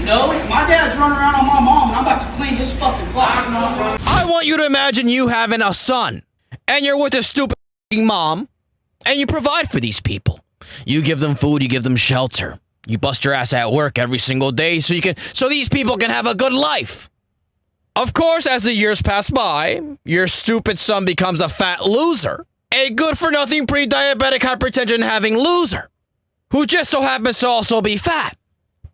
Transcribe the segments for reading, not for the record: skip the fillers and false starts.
No, my dad's running around on my mom, and I'm about to clean his fucking clock. I want you to imagine you having a son, and you're with a stupid mom, and you provide for these people. You give them food, you give them shelter. You bust your ass at work every single day so these people can have a good life. Of course, as the years pass by, your stupid son becomes a fat loser. A good-for-nothing pre-diabetic hypertension having loser. Who just so happens to also be fat.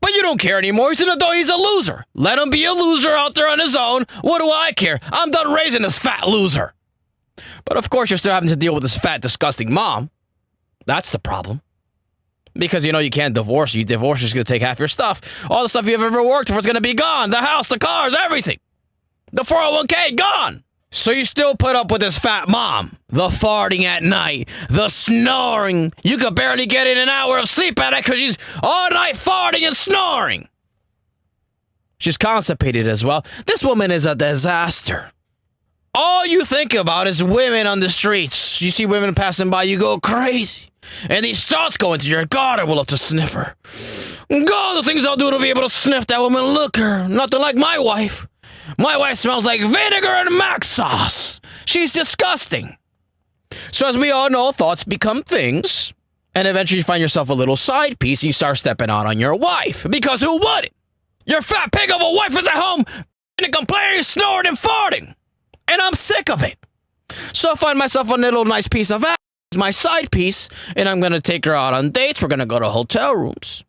But you don't care anymore. He's an adult. He's a loser. Let him be a loser out there on his own. What do I care? I'm done raising this fat loser. But of course, you're still having to deal with this fat, disgusting mom. That's the problem. Because, you can't divorce. You divorce, she's going to take half your stuff. All the stuff you've ever worked for is going to be gone. The house, the cars, everything. The 401k, gone. So you still put up with this fat mom. The farting at night. The snoring. You could barely get in an hour of sleep at it because she's all night farting and snoring. She's constipated as well. This woman is a disaster. All you think about is women on the streets. You see women passing by, you go crazy. And these thoughts go into your God, I would love to sniff her. God, the things I'll do to be able to sniff that woman. Look her. Nothing like my wife. My wife smells like vinegar and mac sauce. She's disgusting. So as we all know, thoughts become things. And eventually you find yourself a little side piece and you start stepping out on your wife. Because who wouldn't? Your fat pig of a wife is at home and complaining, snoring, and farting. And I'm sick of it. So I find myself a little nice piece of ass, my side piece, and I'm going to take her out on dates. We're going to go to hotel rooms.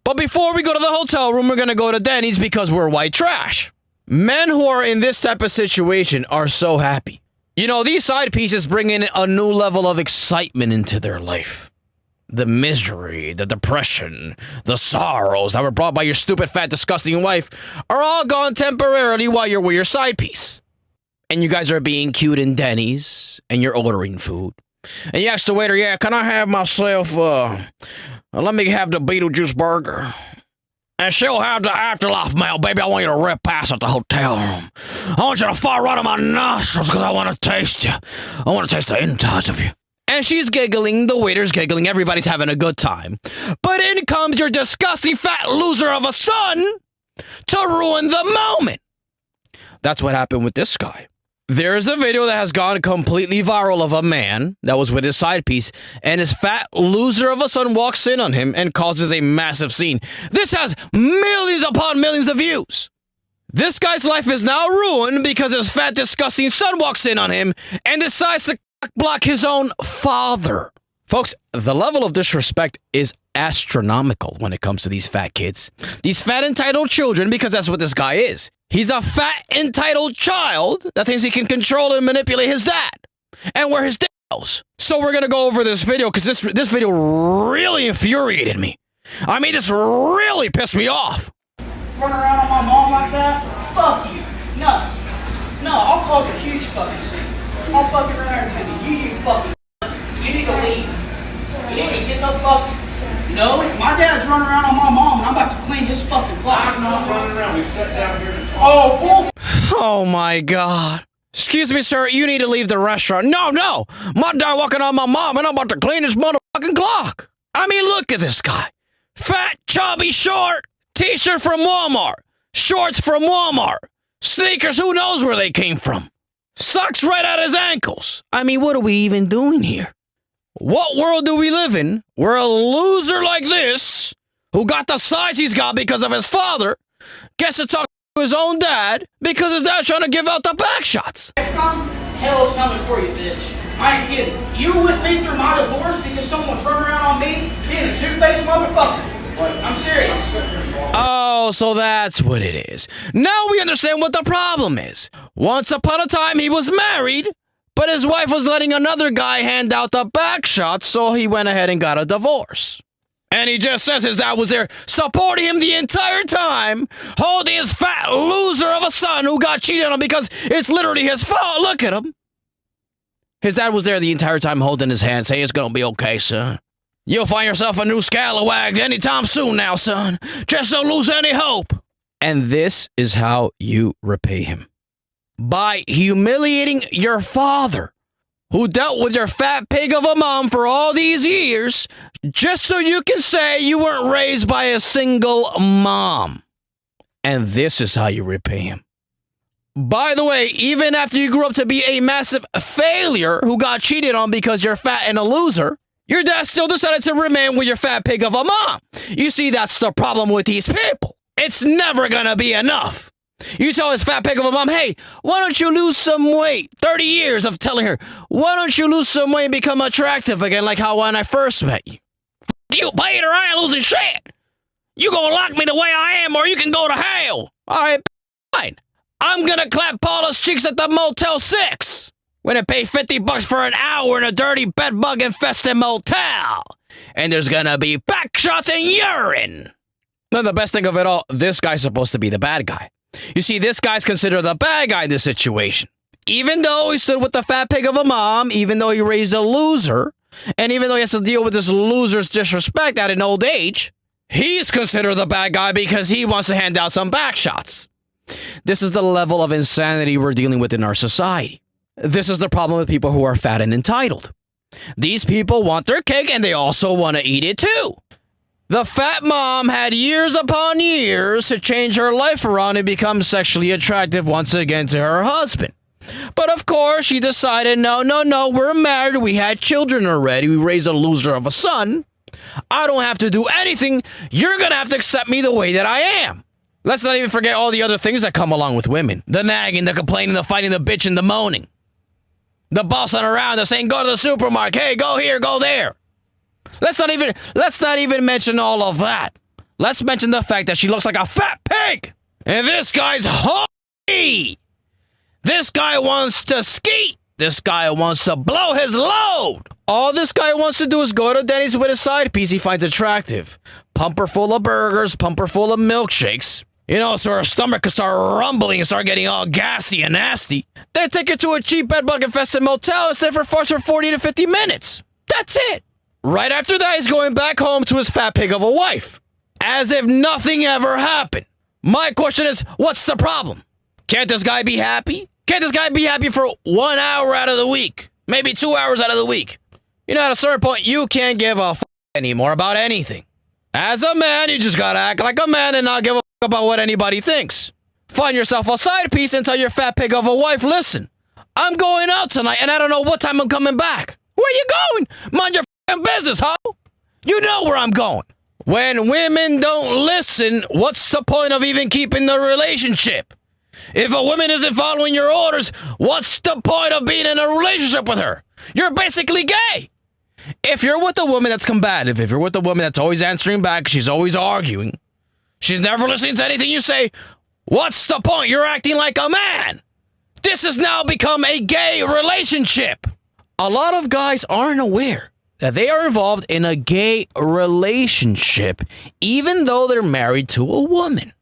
But before we go to the hotel room, we're going to go to Denny's because we're white trash. Men who are in this type of situation are so happy. These side pieces bring in a new level of excitement into their life. The misery, the depression, the sorrows that were brought by your stupid, fat, disgusting wife are all gone temporarily while you're with your side piece. And you guys are being cute in Denny's, and you're ordering food. And you ask the waiter, yeah, can I have myself, let me have the Beetlejuice burger. And she'll have the afterlife meal, baby. I want you to rip past at the hotel room. I want you to fart right in my nostrils because I want to taste you. I want to taste the insides of you. And she's giggling, the waiter's giggling, everybody's having a good time. But in comes your disgusting fat loser of a son to ruin the moment. That's what happened with this guy. There's a video that has gone completely viral of a man that was with his side piece, and his fat loser of a son walks in on him and causes a massive scene. This has millions upon millions of views. This guy's life is now ruined because his fat, disgusting son walks in on him and decides to block his own father. Folks, the level of disrespect is astronomical when it comes to these fat kids. These fat, entitled children, because that's what this guy is. He's a fat, entitled child that thinks he can control and manipulate his dad and where his dad goes. So we're going to go over this video because this video really infuriated me. I mean, this really pissed me off. Running around on my mom like that? Fuck you. No, I'll cause a huge fucking scene. I'll fucking run everything. You fucking. You need to leave. You need to get the fuck. No, my dad's running around on my mom, and I'm about to clean his fucking clock. I'm not running around. We sat down here to talk. Oh, bull. Oh my God. Excuse me, sir. You need to leave the restaurant. No. My dad walking on my mom, and I'm about to clean his motherfucking clock. I mean, look at this guy. Fat, chubby, short. T-shirt from Walmart. Shorts from Walmart. Sneakers, who knows where they came from. Socks right at his ankles. I mean, what are we even doing here? What world do we live in where a loser like this, who got the size he's got because of his father, gets to talk to his own dad because his dad's trying to give out the back shots? Next time, hell's coming for you, bitch. I ain't kidding. You with me through my divorce because someone's running around on me being a two-faced motherfucker. I'm serious. Oh, so that's what it is. Now we understand what the problem is. Once upon a time, he was married, but his wife was letting another guy hand out the back shots, so he went ahead and got a divorce. And he just says his dad was there supporting him the entire time, holding his fat loser of a son who got cheated on because it's literally his fault. Look at him. His dad was there the entire time holding his hand, saying, it's going to be okay, son. You'll find yourself a new scalawag anytime soon now, son. Just don't lose any hope. And this is how you repay him. By humiliating your father, who dealt with your fat pig of a mom for all these years, just so you can say you weren't raised by a single mom. And this is how you repay him. By the way, even after you grew up to be a massive failure who got cheated on because you're fat and a loser, your dad still decided to remain with your fat pig of a mom. You see, that's the problem with these people. It's never gonna be enough. You tell his fat pig of a mom, hey, why don't you lose some weight? 30 years of telling her, why don't you lose some weight and become attractive again like how when I first met you? You, Peter, I ain't losing shit. You gonna lock me the way I am or you can go to hell. All right, fine. I'm gonna clap Paula's cheeks at the Motel 6. We're gonna pay $50 for an hour in a dirty bedbug-infested motel. And there's gonna be back shots and urine. Then the best thing of it all, this guy's supposed to be the bad guy. You see, this guy's considered the bad guy in this situation. Even though he stood with the fat pig of a mom, even though he raised a loser, and even though he has to deal with this loser's disrespect at an old age, he's considered the bad guy because he wants to hand out some back shots. This is the level of insanity we're dealing with in our society. This is the problem with people who are fat and entitled. These people want their cake and they also want to eat it too. The fat mom had years upon years to change her life around and become sexually attractive once again to her husband. But of course, she decided, no, we're married, we had children already, we raised a loser of a son. I don't have to do anything, you're gonna have to accept me the way that I am. Let's not even forget all the other things that come along with women. The nagging, the complaining, the fighting, the bitching, the moaning. The bossing around, the saying, go to the supermarket, hey, go here, go there. Let's not even mention all of that. Let's mention the fact that she looks like a fat pig. And this guy's horny. This guy wants to skeet. This guy wants to blow his load. All this guy wants to do is go to Denny's with a side piece he finds attractive. Pump her full of burgers, pump her full of milkshakes. You know, so her stomach could start rumbling and start getting all gassy and nasty. Then take her to a cheap bedbug-infested motel and stay for 40 to 50 minutes. That's it. Right after that, he's going back home to his fat pig of a wife. As if nothing ever happened. My question is, what's the problem? Can't this guy be happy? Can't this guy be happy for 1 hour out of the week? Maybe 2 hours out of the week? You know, at a certain point, you can't give a f anymore about anything. As a man, you just gotta act like a man and not give a f about what anybody thinks. Find yourself a side piece and tell your fat pig of a wife, listen, I'm going out tonight and I don't know what time I'm coming back. Where you going? Mind your f***ing business, ho! You know where I'm going. When women don't listen, what's the point of even keeping the relationship? If a woman isn't following your orders, what's the point of being in a relationship with her? You're basically gay. If you're with a woman that's combative, if you're with a woman that's always answering back, she's always arguing, she's never listening to anything you say, what's the point? You're acting like a man. This has now become a gay relationship. A lot of guys aren't aware that they are involved in a gay relationship, even though they're married to a woman.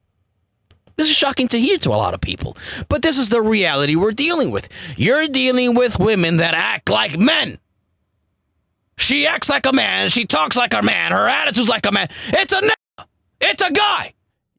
This is shocking to hear to a lot of people, but this is the reality we're dealing with. You're dealing with women that act like men. She acts like a man, she talks like a man, her attitude's like a man. It's a nigga. It's a guy.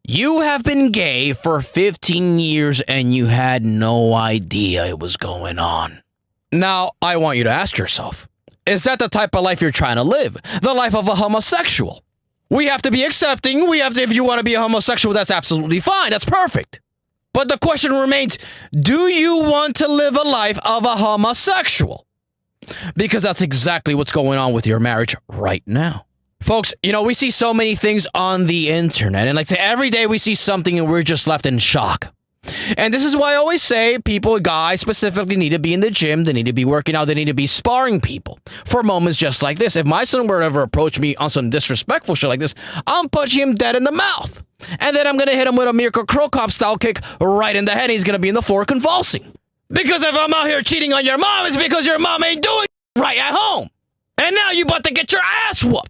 You have been gay for 15 years and you had no idea it was going on. Now, I want you to ask yourself, is that the type of life you're trying to live? The life of a homosexual? We have to be accepting. If you want to be a homosexual, that's absolutely fine. That's perfect. But the question remains, do you want to live a life of a homosexual? Because that's exactly what's going on with your marriage right now. Folks, you know, we see so many things on the internet, and like I say, every day we see something and we're just left in shock. And this is why I always say people, guys specifically, need to be in the gym, they need to be working out, they need to be sparring people for moments just like this. If my son were to ever approach me on some disrespectful shit like this, I'm punching him dead in the mouth. And then I'm going to hit him with a Mirko Cro Cop style kick right in the head. He's going to be in the floor convulsing. Because if I'm out here cheating on your mom, it's because your mom ain't doing right at home. And now you about to get your ass whooped.